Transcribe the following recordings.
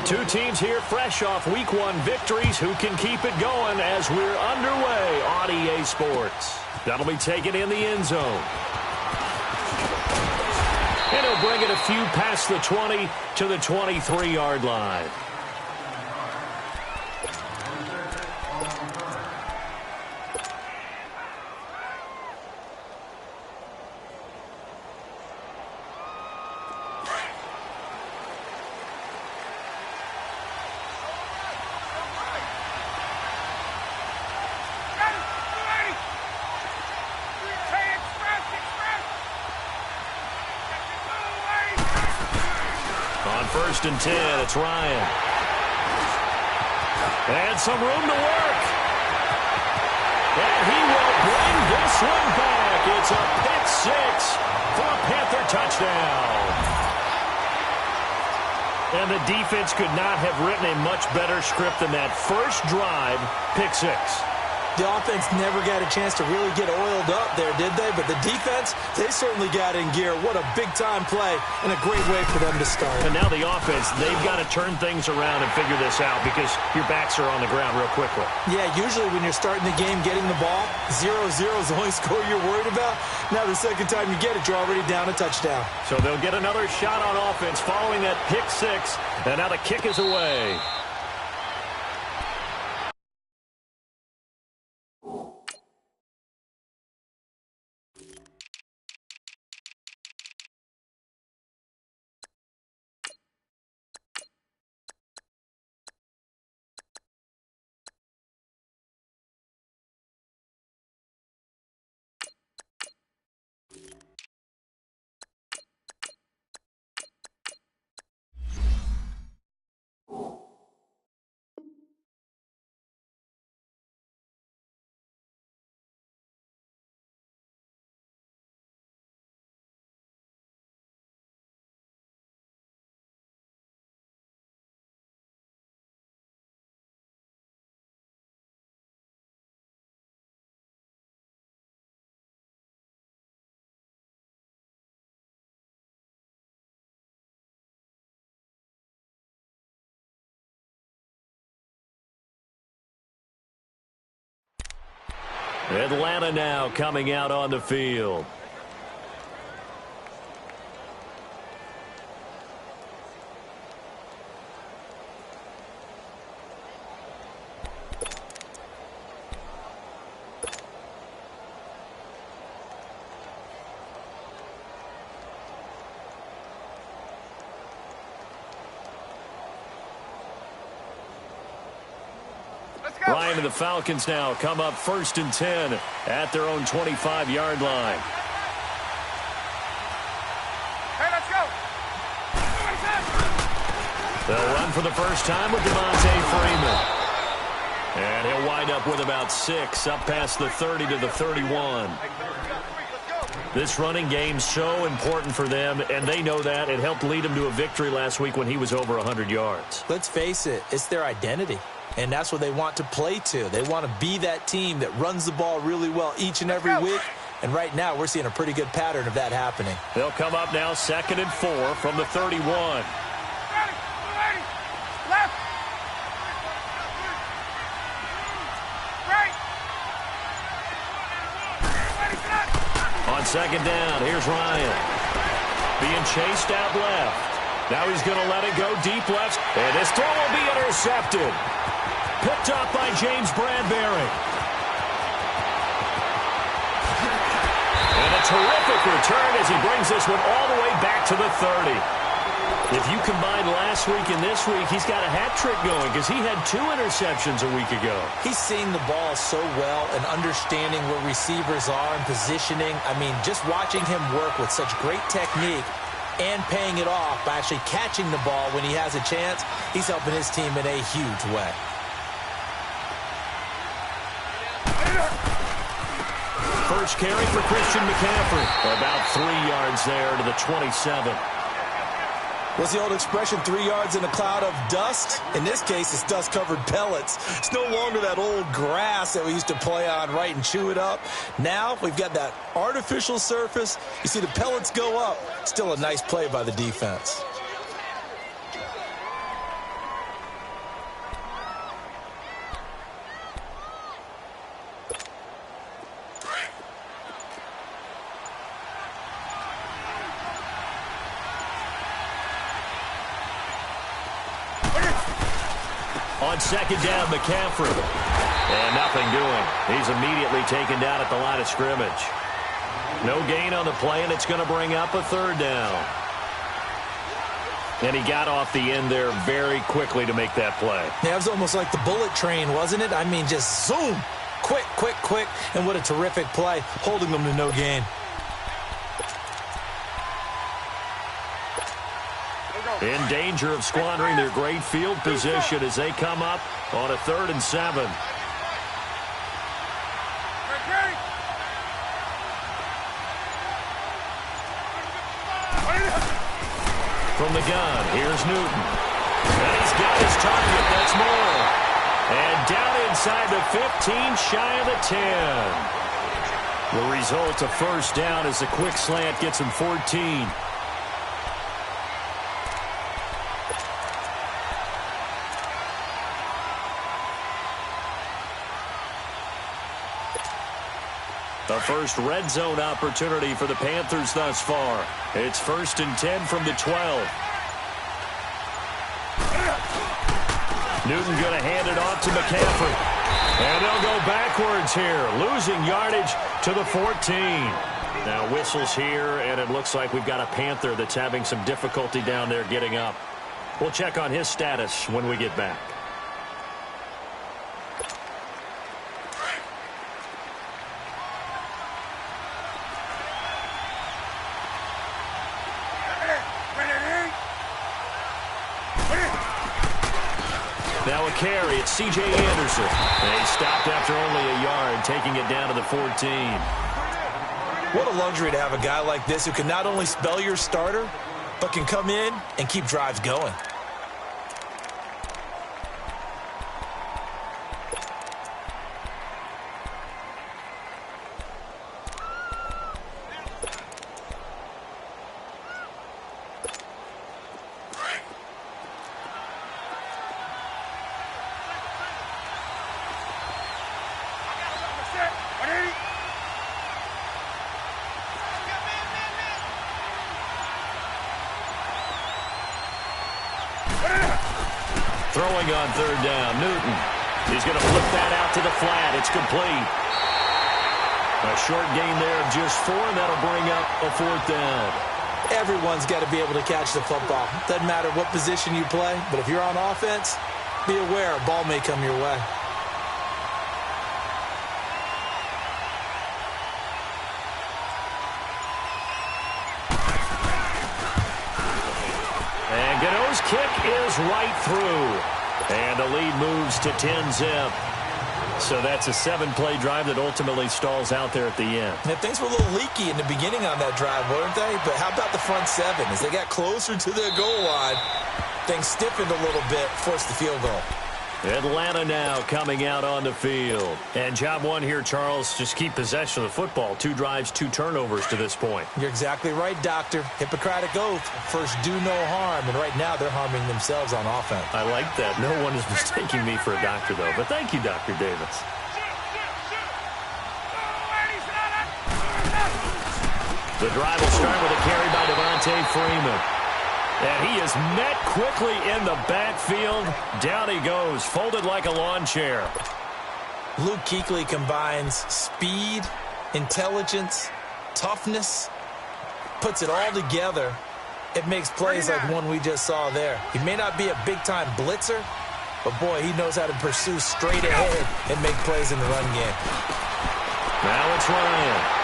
Two teams here fresh off Week 1 victories. Who can keep it going as we're underway on EA Sports? That'll be taken in the end zone. And he'll bring it a few past the 20 to the 23-yard line. First and 10, it's Ryan. And some room to work. And he will bring this one back. It's a pick six for a Panther touchdown. And the defense could not have written a much better script than that first drive, pick six. The offense never got a chance to really get oiled up there, did they? But the defense, they certainly got in gear. What a big-time play and a great way for them to start. And now the offense, they've got to turn things around and figure this out because your backs are on the ground real quickly. Yeah, usually when you're starting the game getting the ball, 0-0 is the only score you're worried about. Now the second time you get it, you're already down a touchdown. So they'll get another shot on offense following that pick six. And now the kick is away. Atlanta now coming out on the field. Ryan and the Falcons now come up first and 10 at their own 25-yard line. Hey, let's go. They'll run for the first time with Devontae Freeman. And he'll wind up with about 6 up past the 30 to the 31. This running game's so important for them, and they know that. It helped lead them to a victory last week when he was over 100 yards. Let's face it, it's their identity. And that's what they want to play to. They want to be that team that runs the ball really well each and every week. And right now, we're seeing a pretty good pattern of that happening. They'll come up now 2nd and 4 from the 31. Left. Right. On 2nd down, here's Ryan. Being chased out left. Now he's going to let it go deep left. And this throw will be intercepted. Picked up by James Bradbury. And a terrific return as he brings this one all the way back to the 30. If you combine last week and this week, he's got a hat trick going because he had 2 interceptions a week ago. He's seeing the ball so well and understanding where receivers are and positioning. I mean, just watching him work with such great technique and paying it off by actually catching the ball when he has a chance, he's helping his team in a huge way. First carry for Christian McCaffrey. About 3 yards there to the 27. What's the old expression, 3 yards in a cloud of dust? In this case, it's dust-covered pellets. It's no longer that old grass that we used to play on, right, and chew it up. Now we've got that artificial surface. You see the pellets go up. Still a nice play by the defense. On second down, McCaffrey. And nothing doing. He's immediately taken down at the line of scrimmage. No gain on the play, and it's going to bring up a third down. And he got off the end there very quickly to make that play. Yeah, it was almost like the bullet train, wasn't it? I mean, just zoom. Quick, quick, quick. And what a terrific play, holding them to no gain. In danger of squandering their great field position as they come up on a 3rd and 7. From the gun, here's Newton. And he's got his target. That's more. And down inside the 15, shy of the 10. The result, a first down as a quick slant gets him 14. The first red zone opportunity for the Panthers thus far. It's 1st and 10 from the 12. Newton going to hand it off to McCaffrey. And they'll go backwards here, losing yardage to the 14. Now whistles here, and it looks like we've got a Panther that's having some difficulty down there getting up. We'll check on his status when we get back. Now a carry, it's C.J. Anderson. And he stopped after only a yard, taking it down to the 14. What a luxury to have a guy like this who can not only spell your starter, but can come in and keep drives going. Throwing on 3rd down, Newton. He's going to flip that out to the flat. It's complete. A short gain there of just 4, and that'll bring up a 4th down. Everyone's got to be able to catch the football. Doesn't matter what position you play, but if you're on offense, be aware a ball may come your way. And Gano's kick is right through. And the lead moves to 10-zip. So that's a 7-play drive that ultimately stalls out there at the end. Yeah, things were a little leaky in the beginning on that drive, weren't they? But how about the front 7? As they got closer to their goal line, things stiffened a little bit, forced the field goal. Atlanta now coming out on the field. And job one here, Charles, just keep possession of the football. 2 drives, 2 turnovers to this point. You're exactly right, Doctor. Hippocratic oath. First, do no harm. And right now, they're harming themselves on offense. I like that. No one is mistaking me for a doctor, though. But thank you, Dr. Davis. The drive will start with a carry by Devontae Freeman. And he is met quickly in the backfield. Down he goes, folded like a lawn chair. Luke Kuechly combines speed, intelligence, toughness, puts it all together. It makes plays like one we just saw there. He may not be a big-time blitzer, but, boy, he knows how to pursue straight ahead and make plays in the run game. Now it's Ryan.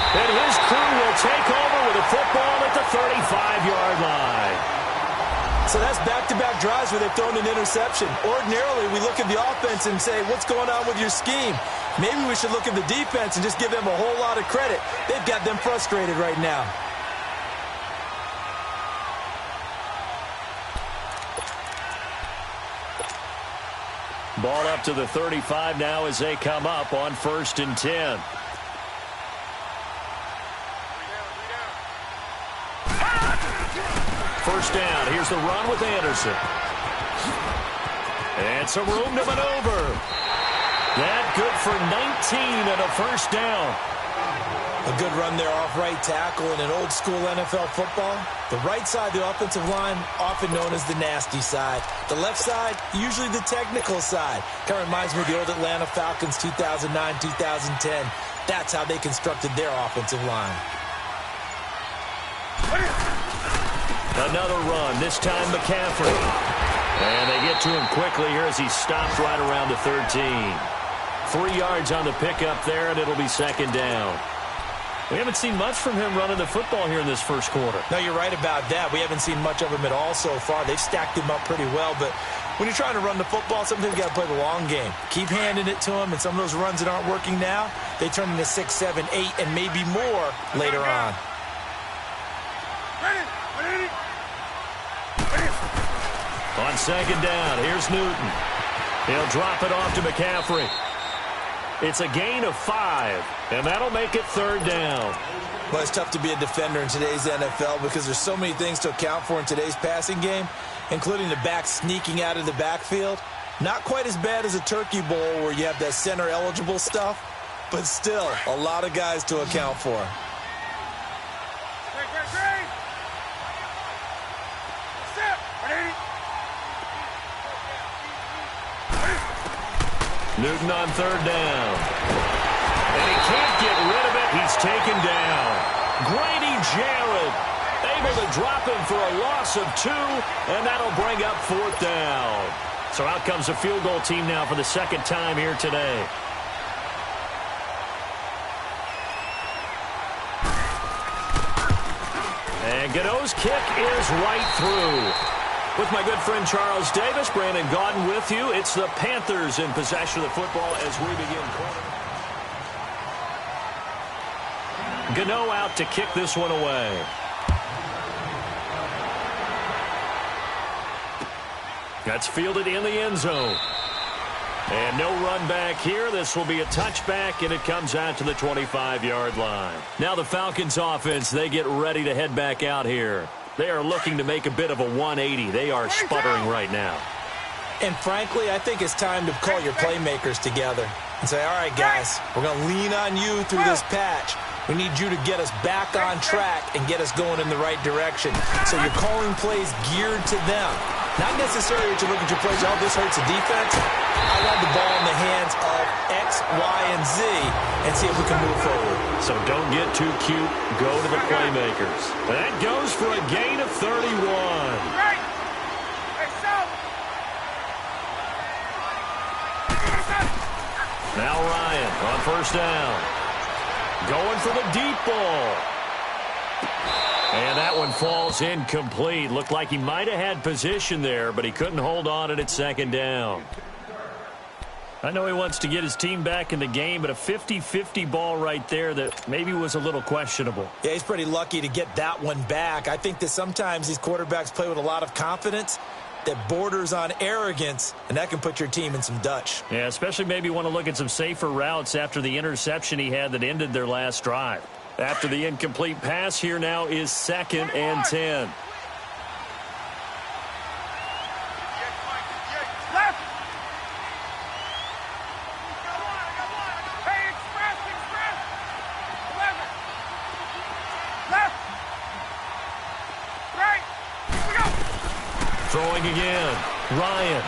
And his crew will take over with a football at the 35-yard line. So that's back-to-back drives where they've thrown an interception. Ordinarily, we look at the offense and say, what's going on with your scheme? Maybe we should look at the defense and just give them a whole lot of credit. They've got them frustrated right now. Ball up to the 35 now as they come up on 1st and 10. First down. Here's the run with Anderson. And some room to maneuver. That good for 19 and a first down. A good run there off right tackle in an old-school NFL football. The right side, the offensive line, often known as the nasty side. The left side, usually the technical side. Kind of reminds me of the old Atlanta Falcons 2009-2010. That's how they constructed their offensive line. Another run, this time McCaffrey. And they get to him quickly here as he stopped right around the 13. 3 yards on the pickup there, and it'll be second down. We haven't seen much from him running the football here in this first quarter. No, you're right about that. We haven't seen much of him at all so far. They've stacked him up pretty well, but when you're trying to run the football, sometimes you got to play the long game. Keep handing it to him, and some of those runs that aren't working now, they turn into 6, 7, 8, and maybe more later on. On second down, here's Newton. He'll drop it off to McCaffrey. It's a gain of 5, and that'll make it third down. Well, it's tough to be a defender in today's NFL because there's so many things to account for in today's passing game, including the back sneaking out of the backfield. Not quite as bad as a turkey bowl where you have that center-eligible stuff, but still a lot of guys to account for. Newton on third down. And he can't get rid of it. He's taken down. Grady Jarrett able to drop him for a loss of 2, and that'll bring up fourth down. So out comes the field goal team now for the second time here today. And Gano's kick is right through. With my good friend Charles Davis, Brandon Gaudin with you. It's the Panthers in possession of the football as we begin quarter. Gano out to kick this one away. That's fielded in the end zone. And no run back here. This will be a touchback, and it comes out to the 25-yard line. Now the Falcons offense, they get ready to head back out here. They are looking to make a bit of a 180. They are sputtering right now. And frankly, I think it's time to call your playmakers together and say, all right, guys, we're going to lean on you through this patch. We need you to get us back on track and get us going in the right direction. So you're calling plays geared to them. Not necessarily to look at your plays, oh, this hurts the defense. I want the ball in the hands of X, Y, and Z and see if we can move forward. So don't get too cute. Go to the playmakers. That goes for a gain of 31. Now Ryan on first down. Going for the deep ball. And that one falls incomplete. Looked like he might have had position there, but he couldn't hold on at second down. I know he wants to get his team back in the game, but a 50-50 ball right there that maybe was a little questionable. Yeah, he's pretty lucky to get that one back. I think that sometimes these quarterbacks play with a lot of confidence that borders on arrogance, and that can put your team in some Dutch. Yeah, especially maybe want to look at some safer routes after the interception he had that ended their last drive. After the incomplete pass, here now is 2nd and 10. Throwing again. Ryan.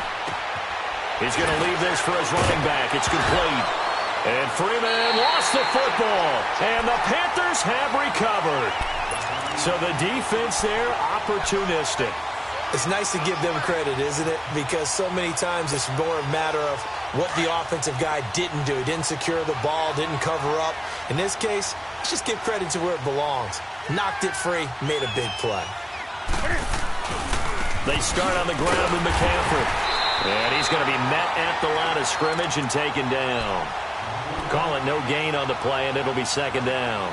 He's going to leave this for his running back. It's complete. And Freeman lost the football. And the Panthers have recovered. So the defense there, opportunistic. It's nice to give them credit, isn't it? Because so many times it's more a matter of what the offensive guy didn't do. He didn't secure the ball, didn't cover up. In this case, let's just give credit to where it belongs. Knocked it free, made a big play. They start on the ground with McCaffrey. And he's going to be met at the line of scrimmage and taken down. Call it no gain on the play, and it'll be second down.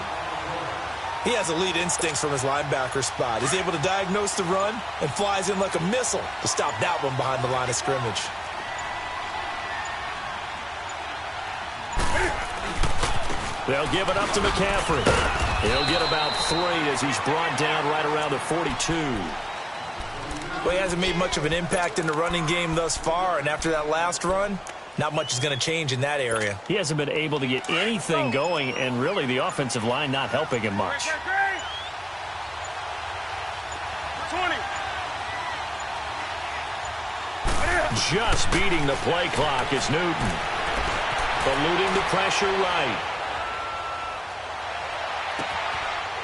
He has elite instincts from his linebacker spot. He's able to diagnose the run and flies in like a missile to stop that one behind the line of scrimmage. They'll give it up to McCaffrey. He'll get about 3 as he's brought down right around the 42. Well, he hasn't made much of an impact in the running game thus far, and after that last run, not much is going to change in that area. He hasn't been able to get anything going, and really the offensive line not helping him much. 20. Just beating the play clock is Newton. Eluding the pressure right.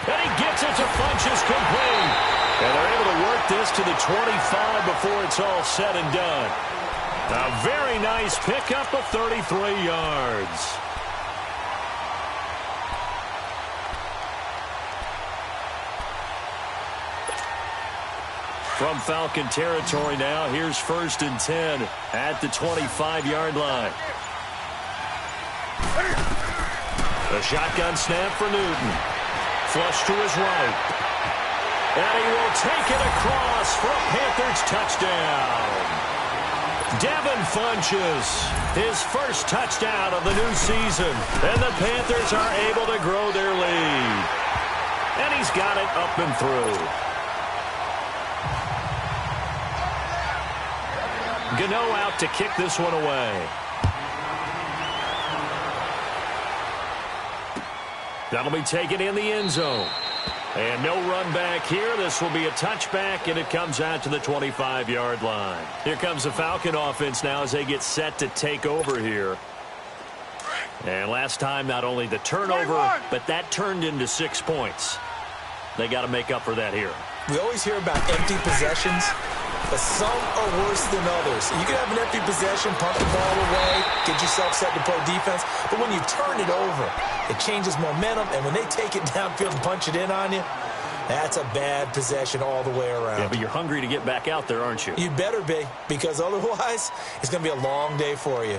And he gets it to Funchess complete. And they're able to work this to the 25 before it's all said and done. A very nice pickup of 33 yards. From Falcon territory now, here's 1st and 10 at the 25-yard line. The shotgun snap for Newton. Flush to his right. And he will take it across for a Panthers touchdown. Devin Funchess, his first touchdown of the new season. And the Panthers are able to grow their lead. And he's got it up and through. Gano out to kick this one away. That'll be taken in the end zone. And no run back here. This will be a touchback, and it comes out to the 25-yard line. Here comes the Falcon offense now as they get set to take over here. And last time, not only the turnover, but that turned into 6 points. They got to make up for that here. We always hear about empty possessions, but some are worse than others. You can have an empty possession, pump the ball away, get yourself set to play defense, but when you turn it over, it changes momentum, and when they take it downfield and punch it in on you, that's a bad possession all the way around. Yeah, but you're hungry to get back out there, aren't you? You better be, because otherwise, it's going to be a long day for you.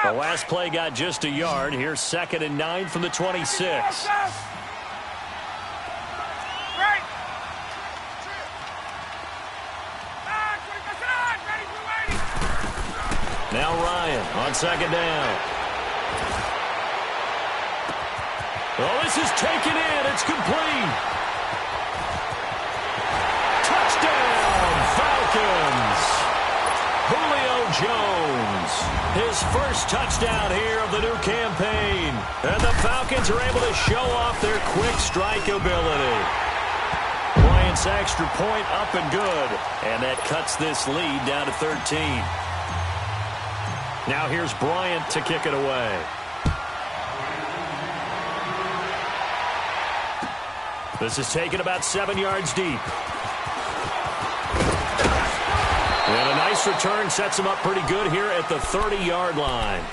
The last play got just a yard. Here's 2nd and 9 from the 26. Now Ryan on 2nd down. Oh, this is taken in. It's complete. Touchdown, Falcons. Julio Jones. His first touchdown here of the new campaign. And the Falcons are able to show off their quick strike ability. Bryant's extra point up and good. And that cuts this lead down to 13. Now here's Bryant to kick it away. This is taken about 7 yards deep. And a nice return sets him up pretty good here at the 30-yard line.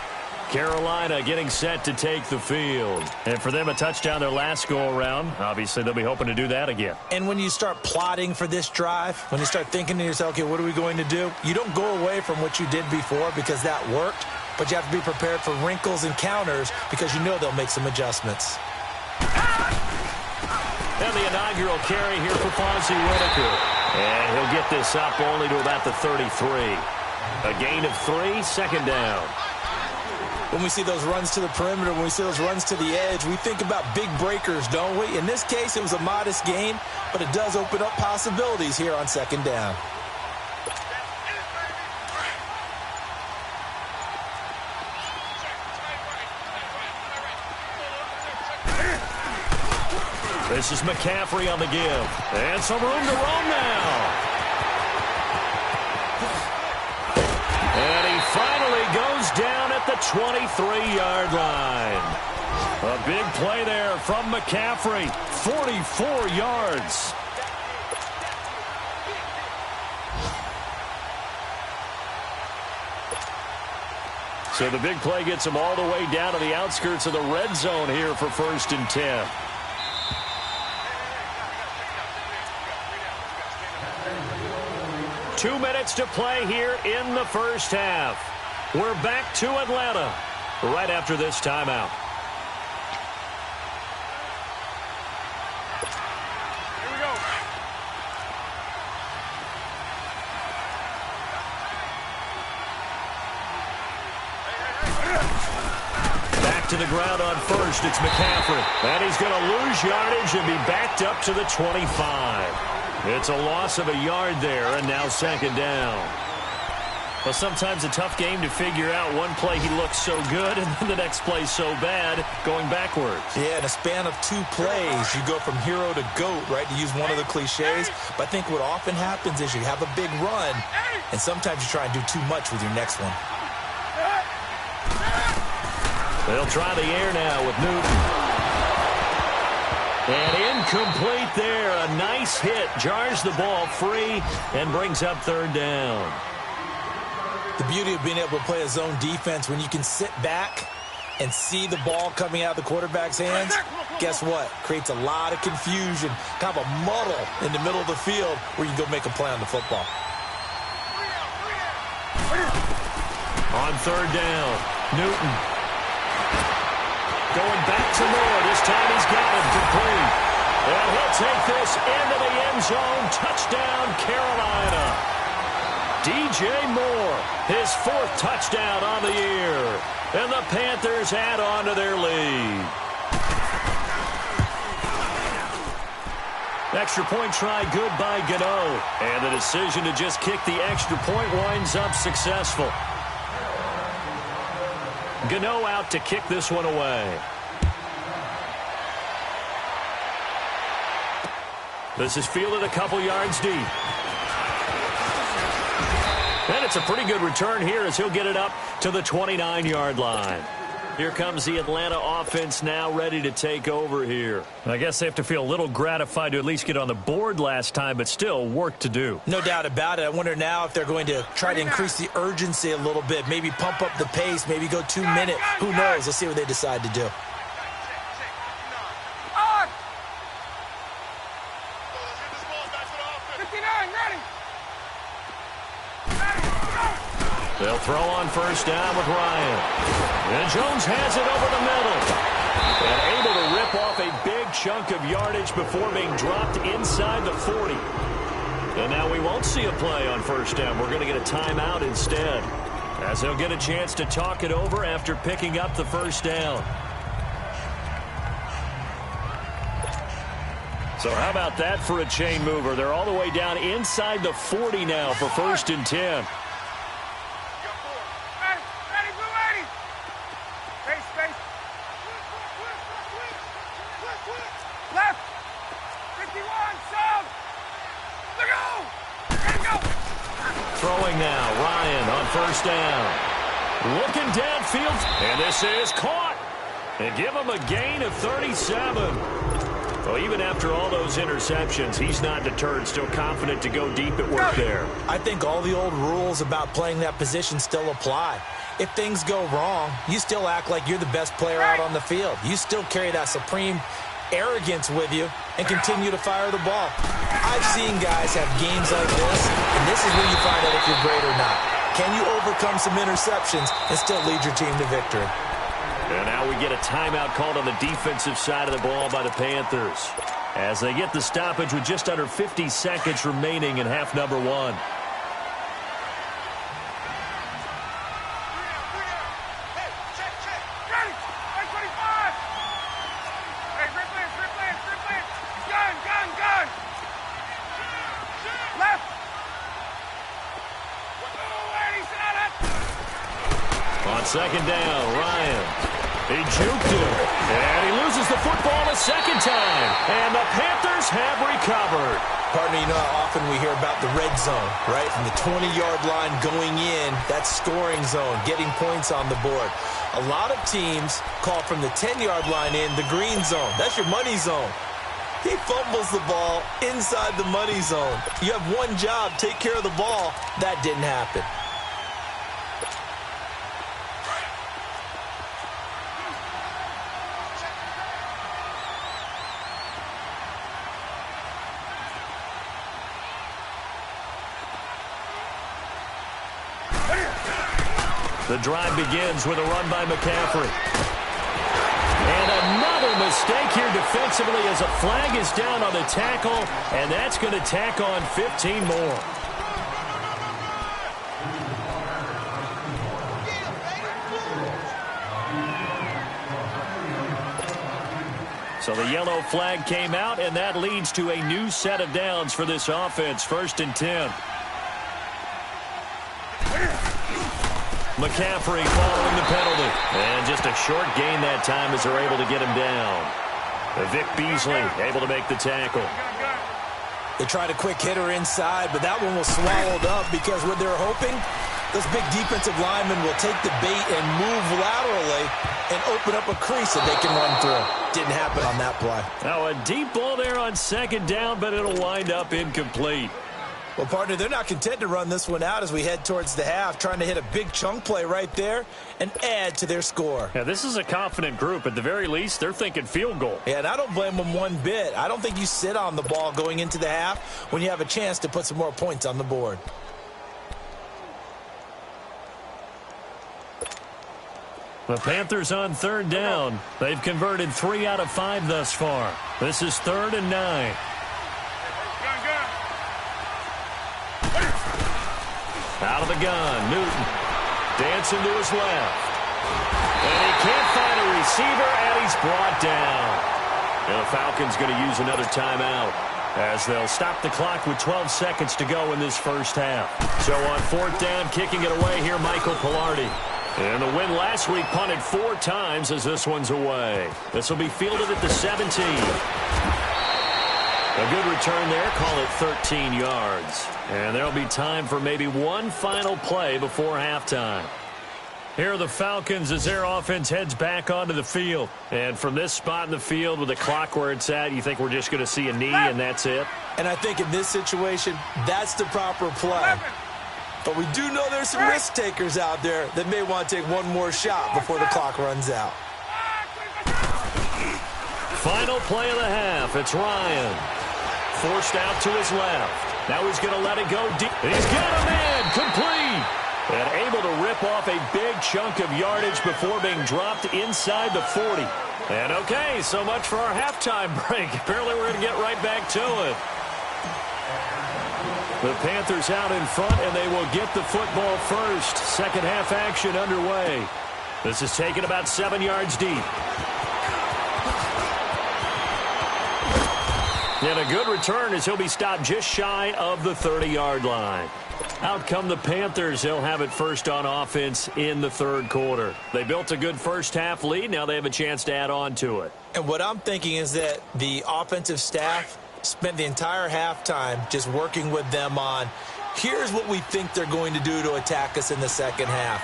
Carolina getting set to take the field. And for them, a touchdown their last go-around. Obviously, they'll be hoping to do that again. And when you start plotting for this drive, when you start thinking to yourself, okay, what are we going to do? You don't go away from what you did before because that worked, but you have to be prepared for wrinkles and counters because you know they'll make some adjustments. And the inaugural carry here for Fonzie Whitaker. And he'll get this up only to about the 33. A gain of 3, 2nd down. When we see those runs to the perimeter, when we see those runs to the edge, we think about big breakers, don't we? In this case, it was a modest gain, but it does open up possibilities here on 2nd down. This is McCaffrey on the give. And some room to roam now. And he finally goes down at the 23-yard line. A big play there from McCaffrey. 44 yards. So the big play gets him all the way down to the outskirts of the red zone here for 1st and 10. Two minutes to play here in the first half. We're back to Atlanta right after this timeout. Here we go. Back to the ground on 1st. It's McCaffrey. And he's going to lose yardage and be backed up to the 25. It's a loss of a yard there, and now 2nd down. Well, sometimes a tough game to figure out. One play he looks so good, and then the next play so bad, going backwards. Yeah, in a span of 2 plays, you go from hero to GOAT, right, to use one of the cliches. But I think what often happens is you have a big run, and sometimes you try and do too much with your next one. They'll try the air now with Newton. And incomplete there. A nice hit. Jars the ball free and brings up 3rd down. The beauty of being able to play a zone defense, when you can sit back and see the ball coming out of the quarterback's hands, guess what? Creates a lot of confusion, kind of a muddle in the middle of the field where you can go make a play on the football. On 3rd down, Newton. Going back to Moore. This time he's got him complete. And he'll take this into the end zone. Touchdown, Carolina. DJ Moore, his 4th touchdown on the year. And the Panthers add on to their lead. Extra point try good by Gano. And the decision to just kick the extra point winds up successful. Gano out to kick this one away. This is fielded a couple yards deep. And it's a pretty good return here as he'll get it up to the 29-yard line. Here comes the Atlanta offense now ready to take over here. I guess they have to feel a little gratified to at least get on the board last time, but still work to do. No doubt about it. I wonder now if they're going to try to increase the urgency a little bit, maybe pump up the pace, maybe go 2-minute. Who knows? Let's see what they decide to do. They'll throw on 1st down with Ryan. And Jones has it over the middle. And able to rip off a big chunk of yardage before being dropped inside the 40. And now we won't see a play on 1st down. We're going to get a timeout instead, as they'll get a chance to talk it over after picking up the 1st down. So how about that for a chain mover? They're all the way down inside the 40 now for 1st and 10. Throwing now, Ryan on 1st down. Looking downfield, and this is caught. And give him a gain of 37. Well, even after all those interceptions, he's not deterred, still confident to go deep at work there. I think all the old rules about playing that position still apply. If things go wrong, you still act like you're the best player out on the field. You still carry that supreme arrogance with you and continue to fire the ball. I've seen guys have games like this, and this is where you find out if you're great or not. Can you overcome some interceptions and still lead your team to victory? And now we get a timeout called on the defensive side of the ball by the Panthers, as they get the stoppage with just under 50 seconds remaining in half number 1. On 2nd down, Ryan. He juked him, and he loses the football a 2nd time. And the Panthers have recovered. Pardon me, you know how often we hear about the red zone, right? From the 20-yard line going in, that's scoring zone, getting points on the board. A lot of teams call from the 10-yard line in the green zone. That's your money zone. He fumbles the ball inside the money zone. You have one job, take care of the ball. That didn't happen. The drive begins with a run by McCaffrey. And another mistake here defensively as a flag is down on the tackle, and that's going to tack on 15 more. So the yellow flag came out, and that leads to a new set of downs for this offense. 1st and 10. McCaffrey following the penalty. And just a short gain that time as they're able to get him down. Vic Beasley able to make the tackle. They tried a quick hitter inside, but that one was swallowed up because what they're hoping, this big defensive lineman will take the bait and move laterally and open up a crease that they can run through. Didn't happen on that play. Now a deep ball there on second down, but it'll wind up incomplete. Well, partner, they're not content to run this one out as we head towards the half, trying to hit a big chunk play right there and add to their score. Yeah, this is a confident group. At the very least, they're thinking field goal. Yeah, and I don't blame them one bit. I don't think you sit on the ball going into the half when you have a chance to put some more points on the board. The Panthers on third down. They've converted 3 out of 5 thus far. This is 3rd and 9. Out of the gun, Newton. Dancing to his left. And he can't find a receiver, and he's brought down. And the Falcons going to use another timeout as they'll stop the clock with 12 seconds to go in this first half. So on 4th down, kicking it away here, Michael Pilardi. And the win last week punted 4 times as this one's away. This will be fielded at the 17. A good return there, call it 13 yards. And there'll be time for maybe one final play before halftime. Here are the Falcons as their offense heads back onto the field. And from this spot in the field with the clock where it's at, you think we're just going to see a knee and that's it? And I think in this situation, that's the proper play. But we do know there's some risk takers out there that may want to take one more shot before the clock runs out. Final play of the half. It's Ryan. Forced out to his left. Now he's going to let it go deep. He's got a man complete. And able to rip off a big chunk of yardage before being dropped inside the 40. And okay, so much for our halftime break. Apparently we're going to get right back to it. The Panthers out in front, and they will get the football first. Second half action underway. This is taken about 7 yards deep. And a good return as he'll be stopped just shy of the 30-yard line. Out come the Panthers. They'll have it first on offense in the 3rd quarter. They built a good first half lead. Now they have a chance to add on to it. And what I'm thinking is that the offensive staff spent the entire halftime just working with them on, here's what we think they're going to do to attack us in the second half.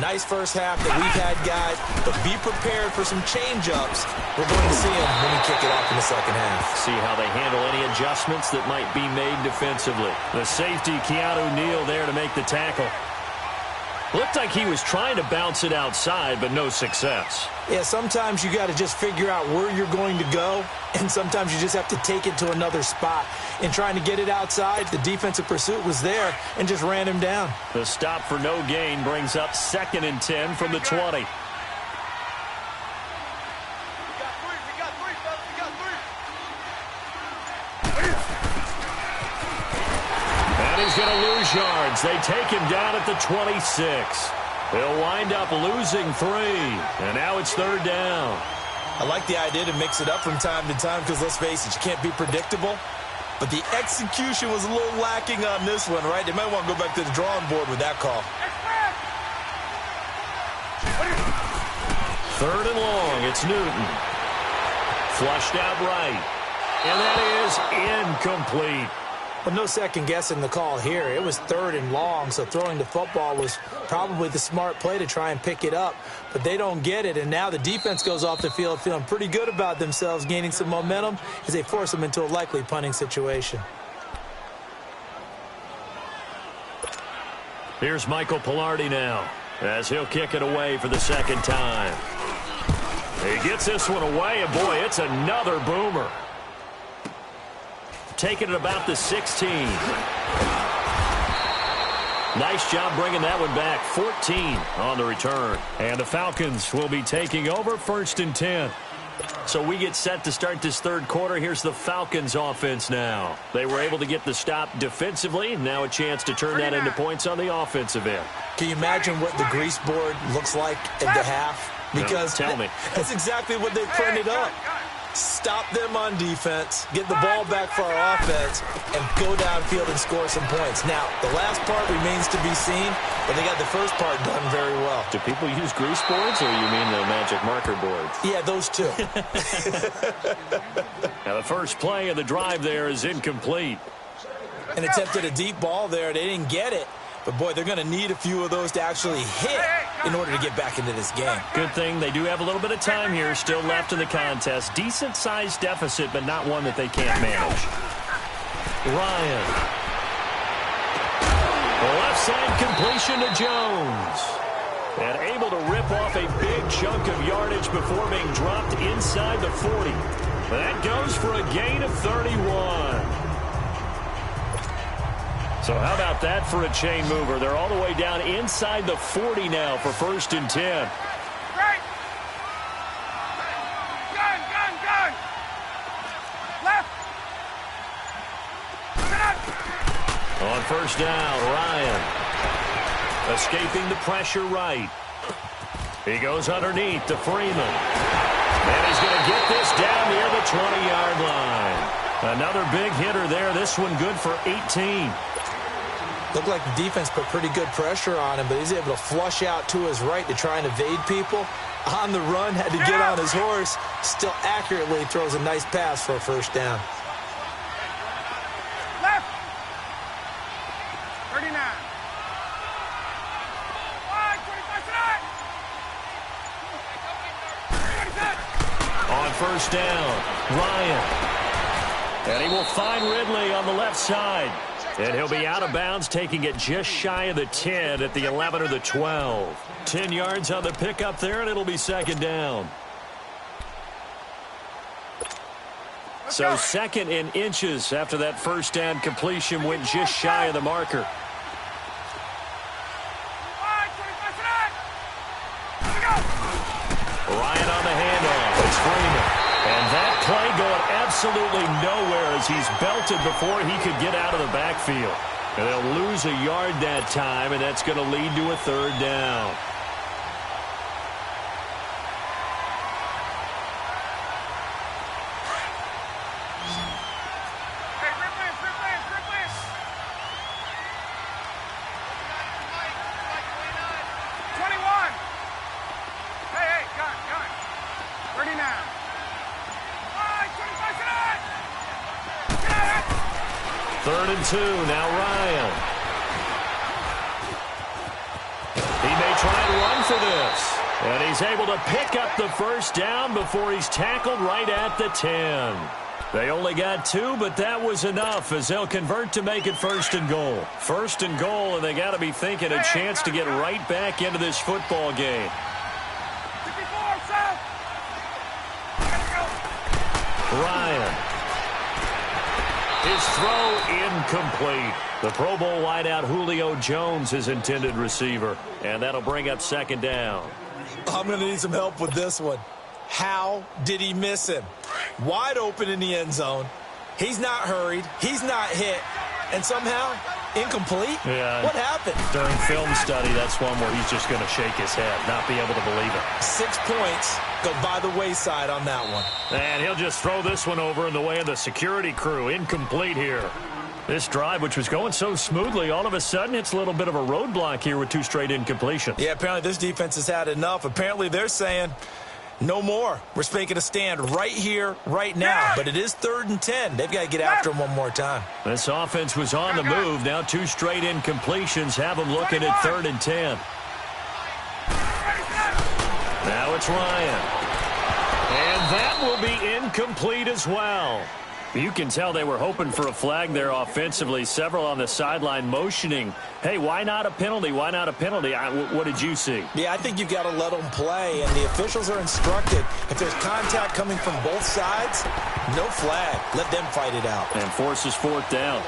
Nice first half that we've had, guys, but be prepared for some change-ups. We're going to see them when we kick it off in the second half. See how they handle any adjustments that might be made defensively. The safety, Keanu Neal, there to make the tackle. Looked like he was trying to bounce it outside, but no success. Yeah, sometimes you got to just figure out where you're going to go, and sometimes you just have to take it to another spot. In trying to get it outside, the defensive pursuit was there and just ran him down. The stop for no gain brings up 2nd and 10 from the 20. He's going to lose yards. They take him down at the 26. He'll wind up losing 3. And now it's 3rd down. I like the idea to mix it up from time to time because, let's face it, you can't be predictable. But the execution was a little lacking on this one, right? They might want to go back to the drawing board with that call. 3rd and long. It's Newton. Flushed out right. And that is incomplete. Well, no second guessing the call here. It was 3rd and long, so throwing the football was probably the smart play to try and pick it up. But they don't get it, and now the defense goes off the field feeling pretty good about themselves, gaining some momentum as they force them into a likely punting situation. Here's Michael Pilardi now as he'll kick it away for the 2nd time. He gets this one away, and boy, it's another boomer. Taking it about the 16. Nice job bringing that one back. 14 on the return. And the Falcons will be taking over 1st and 10. So we get set to start this 3rd quarter. Here's the Falcons offense now. They were able to get the stop defensively. Now a chance to turn that into points on the offensive end. Can you imagine what the grease board looks like at the half? Because no, tell me. That's exactly what they printed up. Stop them on defense, get the ball back for our offense, and go downfield and score some points. Now, the last part remains to be seen, but they got the first part done very well. Do people use grease boards, or you mean the magic marker boards? Yeah, those two. Now, the first play of the drive there is incomplete. And attempted a deep ball there. They didn't get it. But, boy, they're going to need a few of those to actually hit in order to get back into this game. Good thing they do have a little bit of time here still left in the contest. Decent-sized deficit, but not one that they can't manage. Ryan. Left side completion to Jones. And able to rip off a big chunk of yardage before being dropped inside the 40. That goes for a gain of 31. So how about that for a chain mover? They're all the way down inside the 40 now for 1st and 10. Right. Gun. Left. On 1st down, Ryan. Escaping the pressure right. He goes underneath to Freeman. And he's going to get this down near the 20-yard line. Another big hitter there. This one good for 18. Looked like the defense put pretty good pressure on him, but he's able to flush out to his right to try and evade people. On the run, had to get on his horse. Still accurately throws a nice pass for a 1st down. Left. 39. Wide, 25 tonight. On 1st down, Ryan. And he will find Ridley on the left side. And he'll be out of bounds, taking it just shy of the 10 at the 11 or the 12. 10 yards on the pickup there, and it'll be 2nd down. So 2nd in inches after that 1st down completion went just shy of the marker. Ryan on the handoff. It's Freeman. And that play going absolutely nowhere as he's belted before he could get out of the backfield. And they'll lose a yard that time, and that's going to lead to a 3rd down. Third and 2, now Ryan. He may try and run for this. And he's able to pick up the 1st down before he's tackled right at the 10. They only got 2, but that was enough as they'll convert to make it 1st and goal. 1st and goal, and they got to be thinking a chance to get right back into this football game. Ryan. His throw incomplete. The Pro Bowl wideout Julio Jones, his intended receiver. And that'll bring up 2nd down. I'm going to need some help with this one. How did he miss him? Wide open in the end zone. He's not hurried. He's not hit. And somehow, incomplete? Yeah. What happened? During film study, that's one where he's just going to shake his head, not be able to believe it. 6 points go by the wayside on that one. And he'll just throw this one over in the way of the security crew. Incomplete here. This drive, which was going so smoothly, all of a sudden it's a little bit of a roadblock here with 2 straight incompletions. Yeah, apparently this defense has had enough. Apparently they're saying, no more. We're making a stand right here, right now. But it is 3rd and 10. They've got to get after him one more time. This offense was on the move. Now 2 straight incompletions have them looking at 3rd and 10. Now it's Ryan. And that will be incomplete as well. You can tell they were hoping for a flag there offensively. Several on the sideline motioning, hey, why not a penalty? Why not a penalty? What did you see? Yeah, I think you've got to let them play, and the officials are instructed. If there's contact coming from both sides, no flag. Let them fight it out. And forces 4th down.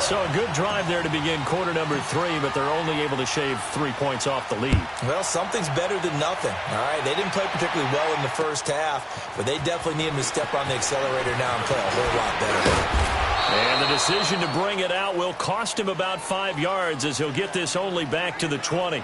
So a good drive there to begin quarter number 3, but they're only able to shave 3 points off the lead. Well, something's better than nothing. All right, they didn't play particularly well in the first half, but they definitely need him to step on the accelerator now and play a whole lot better. And the decision to bring it out will cost him about 5 yards as he'll get this only back to the 20.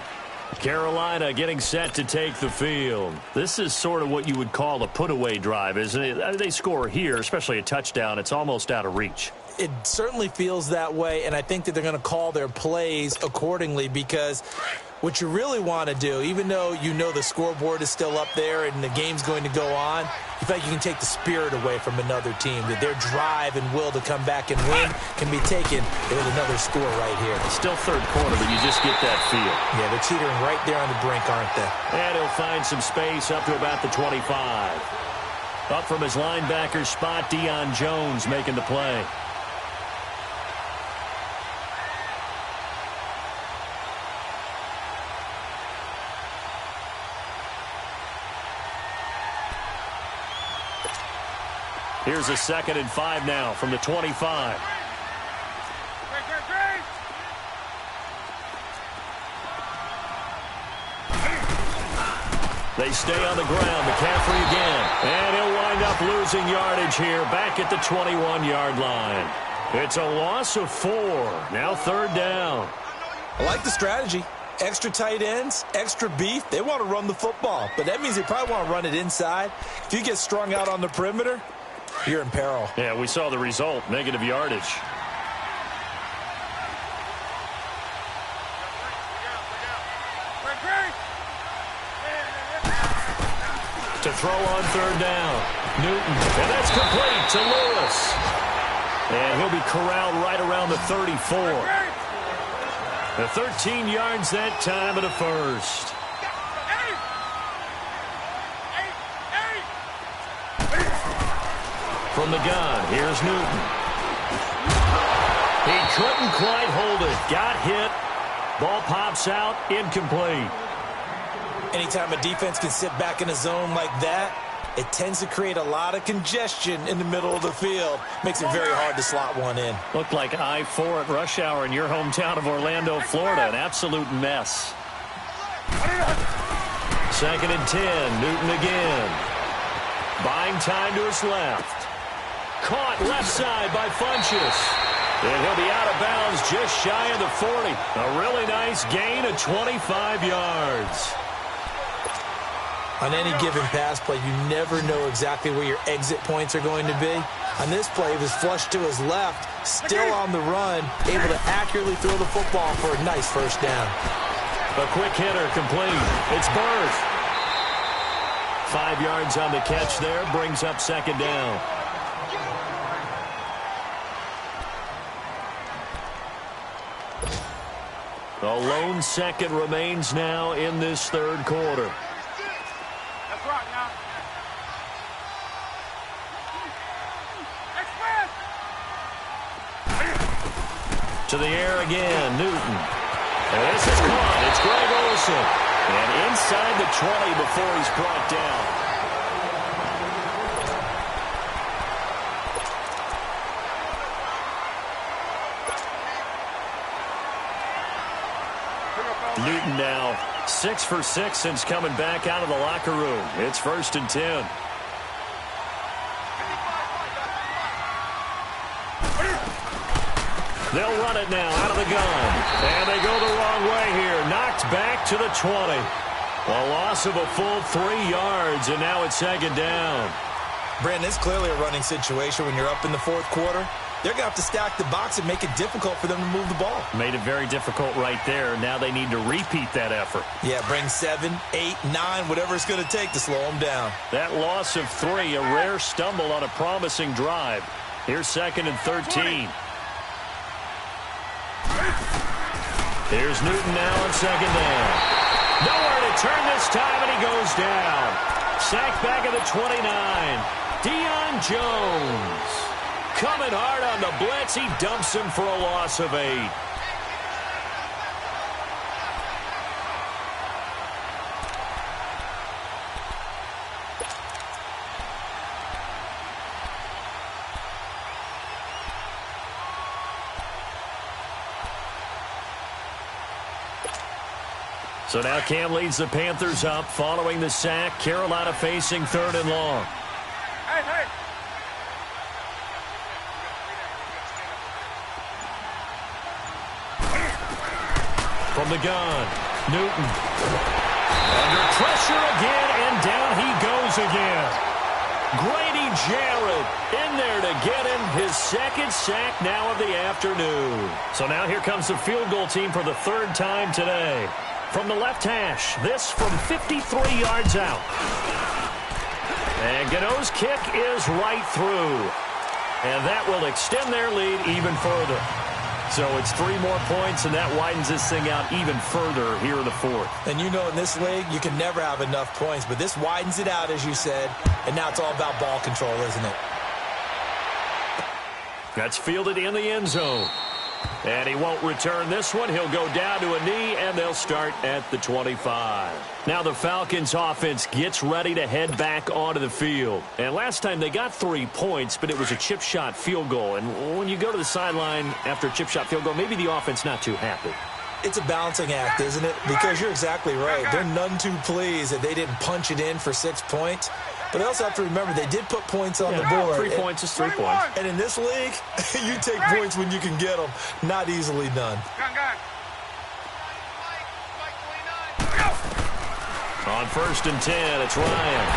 Carolina getting set to take the field. This is sort of what you would call a put-away drive, isn't it? They score here, especially a touchdown. It's almost out of reach. It certainly feels that way, and I think that they're going to call their plays accordingly, because what you really want to do, even though you know the scoreboard is still up there and the game's going to go on, you feel like you can take the spirit away from another team, that their drive and will to come back and win can be taken with another score right here. Still third quarter, but you just get that feel. Yeah, they're teetering right there on the brink, aren't they? And he'll find some space up to about the 25. Up from his linebacker spot, Deion Jones making the play. Here's a 2nd and 5 now from the 25. They stay on the ground. McCaffrey again. And he'll wind up losing yardage here back at the 21-yard line. It's a loss of 4. Now 3rd down. I like the strategy. Extra tight ends, extra beef. They want to run the football, but that means they probably want to run it inside. If you get strung out on the perimeter, you're in peril. Yeah, we saw the result, negative yardage. To throw on 3rd down. Newton, and that's complete to Lewis. And he'll be corralled right around the 34. The 13 yards that time of the first. From the gun, here's Newton. He couldn't quite hold it. Got hit. Ball pops out, incomplete. Anytime a defense can sit back in a zone like that, it tends to create a lot of congestion in the middle of the field. Makes it very hard to slot one in. Looked like I-4 at rush hour in your hometown of Orlando, Florida. An absolute mess. 2nd and 10, Newton again. Buying time to his left. Caught left side by Funchess. And he'll be out of bounds just shy of the 40. A really nice gain of 25 yards. On any given pass play, you never know exactly where your exit points are going to be. On this play, he was flushed to his left, still on the run, able to accurately throw the football for a nice 1st down. A quick hitter complete. It's Burth. 5 yards on the catch there, brings up 2nd down. A lone 2nd remains now in this 3rd quarter. To the air again, Newton. And this is caught. It's Greg Olsen. And inside the 20 before he's brought down. Newton now 6 for 6 since coming back out of the locker room. It's 1st and 10. They'll run it now out of the gun. And they go the wrong way here. Knocked back to the 20. A loss of a full 3 yards, and now it's 2nd down. Brandon, it's clearly a running situation when you're up in the 4th quarter. They're going to have to stack the box and make it difficult for them to move the ball. Made it very difficult right there. Now they need to repeat that effort. Yeah, bring 7, 8, 9, whatever it's going to take to slow them down. That loss of 3, a rare stumble on a promising drive. Here's 2nd and 13. Here's Newton now on 2nd down. Nowhere to turn this time, and he goes down. Sacked back at the 29. Deion Jones. Coming hard on the blitz. He dumps him for a loss of 8. So now Cam leads the Panthers up following the sack. Carolina facing 3rd and long. Hey, hey. From the gun, Newton. Under pressure again, and down he goes again. Grady Jarrett in there to get him his second sack now of the afternoon. So now here comes the field goal team for the third time today. From the left hash, this from 53 yards out. And Gano's kick is right through. And that will extend their lead even further. So it's 3 more points, and that widens this thing out even further here in the fourth. And you know in this league, you can never have enough points, but this widens it out, as you said, and now it's all about ball control, isn't it? That's fielded in the end zone. And he won't return this one. He'll go down to a knee, and they'll start at the 25. Now the Falcons offense gets ready to head back onto the field. And last time they got 3 points, but it was a chip shot field goal. And when you go to the sideline after a chip shot field goal, maybe the offense not too happy. It's a balancing act, isn't it? Because you're exactly right. They're none too pleased that they didn't punch it in for 6 points. But they also have to remember they did put points on the board. 3 points is 3 points. And in this league, you take points when you can get them. Not easily done. On 1st and 10, it's Ryan.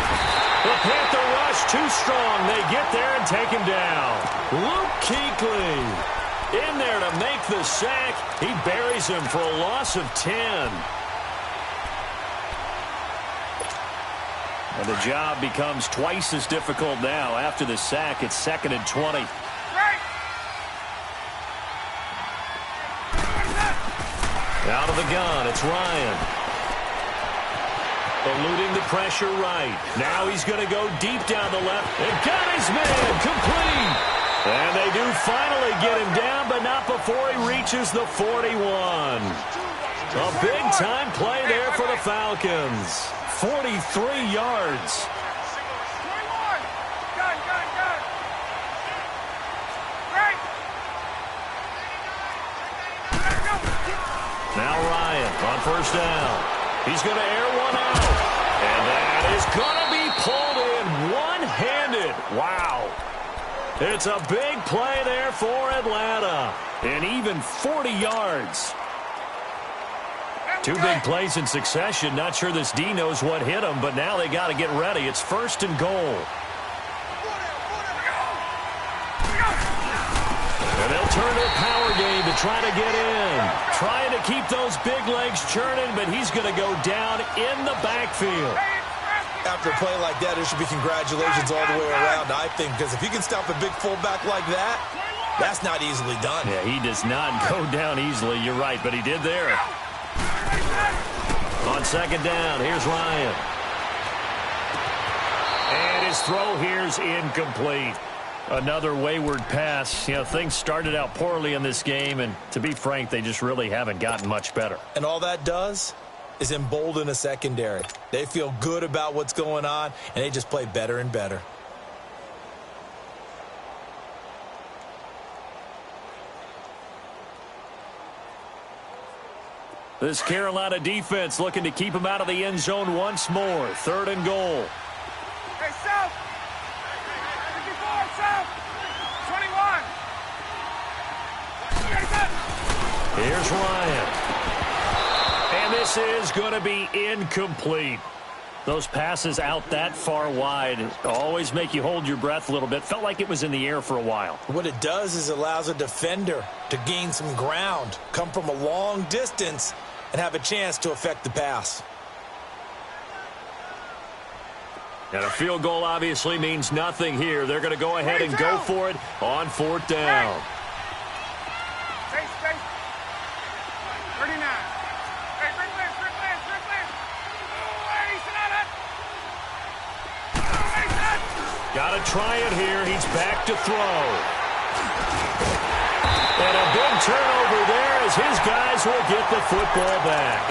The Panther rush too strong. They get there and take him down. Luke Kuechly in there to make the sack. He buries him for a loss of 10. And the job becomes twice as difficult now. After the sack, it's 2nd and 20. Out of the gun, it's Ryan. Eluding the pressure right. Now he's going to go deep down the left. And got his man complete. And they do finally get him down, but not before he reaches the 41. A big-time play there for the Falcons. 43 yards. Now Ryan on 1st down. He's going to air one out. And that is going to be pulled in one-handed. Wow. It's a big play there for Atlanta. And even 40 yards. 2 big plays in succession. Not sure this D knows what hit him, but now they got to get ready. It's 1st and goal. And they'll turn to a power game to try to get in. Trying to keep those big legs churning, but he's going to go down in the backfield. After a play like that, there should be congratulations all the way around, I think, because if you can stop a big fullback like that, that's not easily done. Yeah, he does not go down easily. You're right, but he did there. On 2nd down, here's Ryan. And his throw here's incomplete. Another wayward pass. You know, things started out poorly in this game, and to be frank, they just really haven't gotten much better. And all that does is embolden a secondary. They feel good about what's going on, and they just play better and better. This Carolina defense looking to keep him out of the end zone once more. 3rd and goal. Hey, South. 54, South. 21. Here's Ryan. And this is going to be incomplete. Those passes out that far wide always make you hold your breath a little bit. Felt like it was in the air for a while. What it does is it allows a defender to gain some ground, come from a long distance, and have a chance to affect the pass. And a field goal obviously means nothing here. They're going to go ahead and go for it on 4th down. Space. 39. Hey, Rick Lance. Hey, sit on it. Hey, sit. Got to try it here. He's back to throw. And a big turnover there as his guys will get the football back.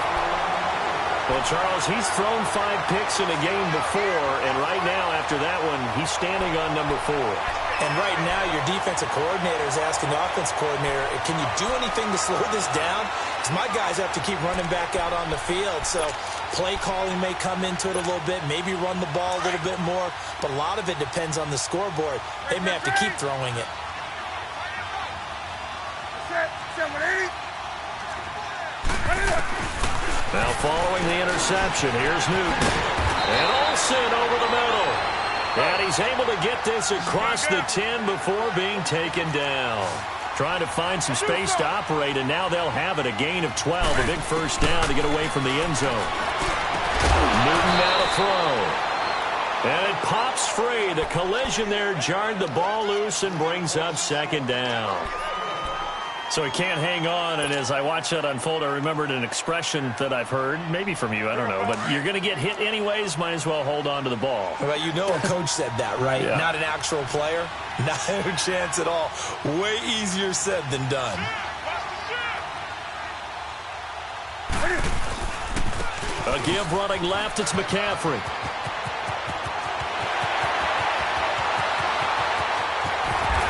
Well, Charles, he's thrown 5 picks in a game before, and right now after that one, he's standing on number 4. And right now, your defensive coordinator is asking the offensive coordinator, can you do anything to slow this down? Because my guys have to keep running back out on the field. So play calling may come into it a little bit, maybe run the ball a little bit more, but a lot of it depends on the scoreboard. They may have to keep throwing it. Now following the interception, here's Newton. And Olsen over the middle. And he's able to get this across the 10 before being taken down. Trying to find some space to operate, and now they'll have it. A gain of 12, a big first down to get away from the end zone. Newton now to throw. And it pops free. The collision there jarred the ball loose and brings up second down. So he can't hang on, and as I watch that unfold, I remembered an expression that I've heard, maybe from you, I don't know, but you're going to get hit anyways, might as well hold on to the ball. Well, you know a coach said that, right? Yeah. Not an actual player. Not a chance at all. Way easier said than done. A give running left, it's McCaffrey.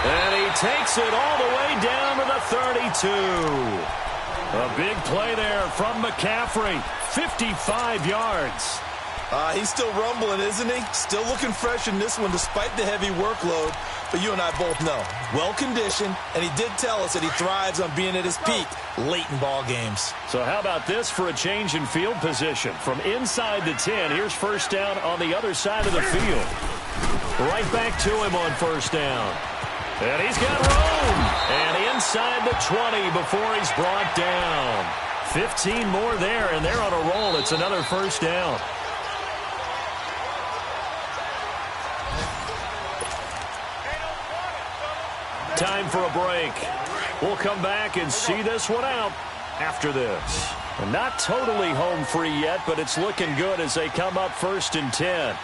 And he takes it all the way down to the 32. A big play there from McCaffrey. 55 yards. He's still rumbling, isn't he? Still looking fresh in this one despite the heavy workload. But you and I both know, well-conditioned, and he did tell us that he thrives on being at his peak late in ball games. So how about this for a change in field position? From inside the 10, here's first down on the other side of the field. Right back to him on first down. And he's got room. And inside the 20 before he's brought down. 15 more there, and they're on a roll. It's another first down. Time for a break. We'll come back and see this one out after this. And not totally home free yet, but it's looking good as they come up 1st and 10.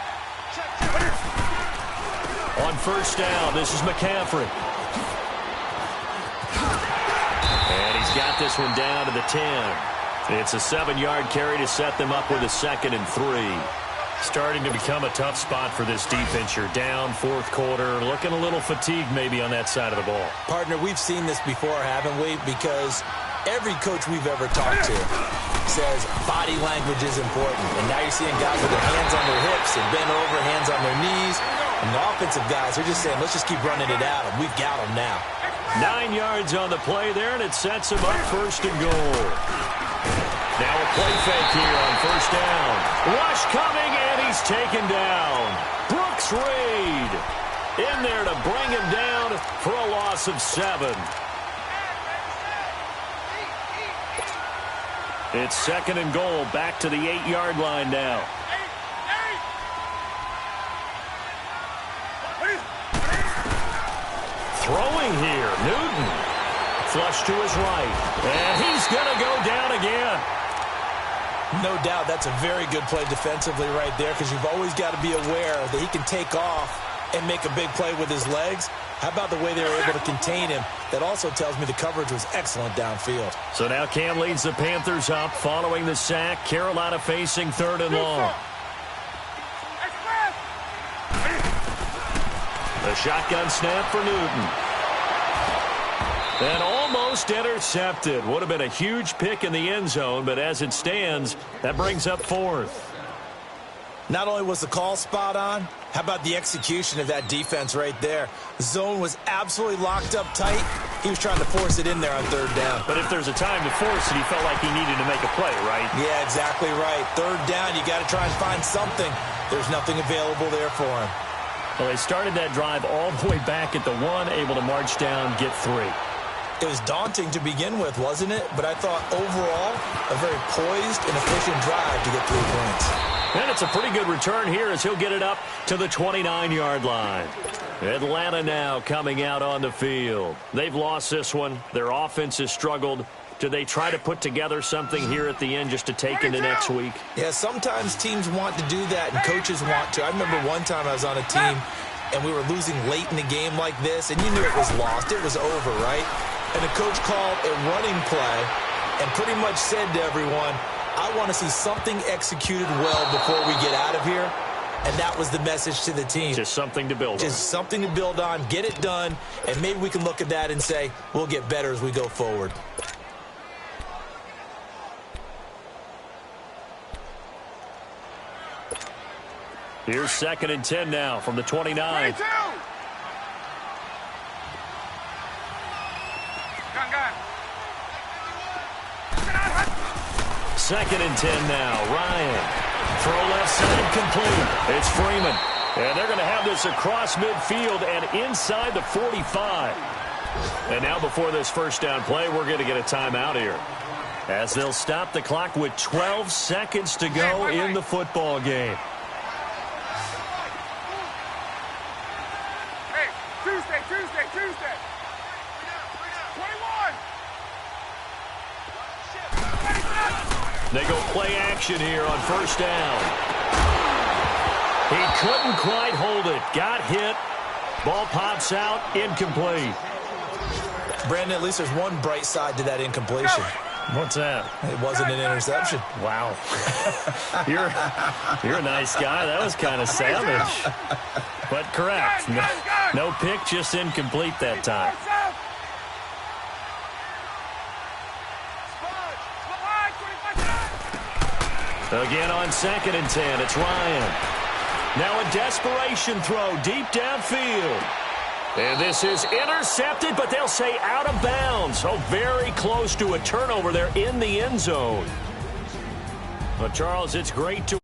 On first down, this is McCaffrey. And he's got this one down to the 10. It's a 7-yard carry to set them up with a 2nd and 3. Starting to become a tough spot for this defense. You're down 4th quarter, looking a little fatigued maybe on that side of the ball. Partner, we've seen this before, haven't we? Because every coach we've ever talked to says body language is important. And now you're seeing guys with their hands on their hips and bent over, hands on their knees. And the offensive guys are just saying, let's just keep running it at them. We've got them now. 9 yards on the play there, and it sets him up 1st and goal. Now a play fake here on first down. Rush coming, and he's taken down. Brooks Reed in there to bring him down for a loss of 7. It's 2nd and goal, back to the 8-yard line now. Throwing here, Newton. Flush to his right, and he's going to go down again. No doubt that's a very good play defensively right there, because you've always got to be aware that he can take off and make a big play with his legs. How about the way they were able to contain him? That also tells me the coverage was excellent downfield. So now Cam leads the Panthers up following the sack. Carolina facing 3rd and long. The shotgun snap for Newton. And almost intercepted. Would have been a huge pick in the end zone, but as it stands, that brings up 4th. Not only was the call spot on, how about the execution of that defense right there? The zone was absolutely locked up tight. He was trying to force it in there on 3rd down. But if there's a time to force it, he felt like he needed to make a play, right? Yeah, exactly right. 3rd down, you got to try and find something. There's nothing available there for him. Well, they started that drive all the way back at the 1, able to march down, get 3. It was daunting to begin with, wasn't it? But I thought overall, a very poised and efficient drive to get 3 points. And it's a pretty good return here as he'll get it up to the 29-yard line. Atlanta now coming out on the field. They've lost this one. Their offense has struggled. Do they try to put together something here at the end just to take into next week? Yeah, sometimes teams want to do that and coaches want to. I remember one time I was on a team and we were losing late in the game like this, and you knew it was lost. It was over, right? And the coach called a running play and pretty much said to everyone, I want to see something executed well before we get out of here. And that was the message to the team. Just something to build on. Just something to build on, get it done, and maybe we can look at that and say, we'll get better as we go forward. Here's 2nd and 10 now from the 29. 22. Gun. 2nd and 10 now. Ryan. Throw left side complete. It's Freeman. And they're going to have this across midfield and inside the 45. And now before this first down play, we're going to get a timeout here, as they'll stop the clock with 12 seconds to go in the football game. Hey, Tuesday. 21. They go play action here on first down. He couldn't quite hold it. Got hit. Ball pops out. Incomplete. Brandon, at least there's one bright side to that incompletion. What's that? It wasn't an interception. Wow. You're a nice guy. That was kind of savage. But correct. No pick, just incomplete that time. Again on 2nd and 10, it's Ryan. Now a desperation throw deep downfield. And this is intercepted, but they'll say out of bounds. Oh, very close to a turnover there in the end zone. But, Charles, it's great to...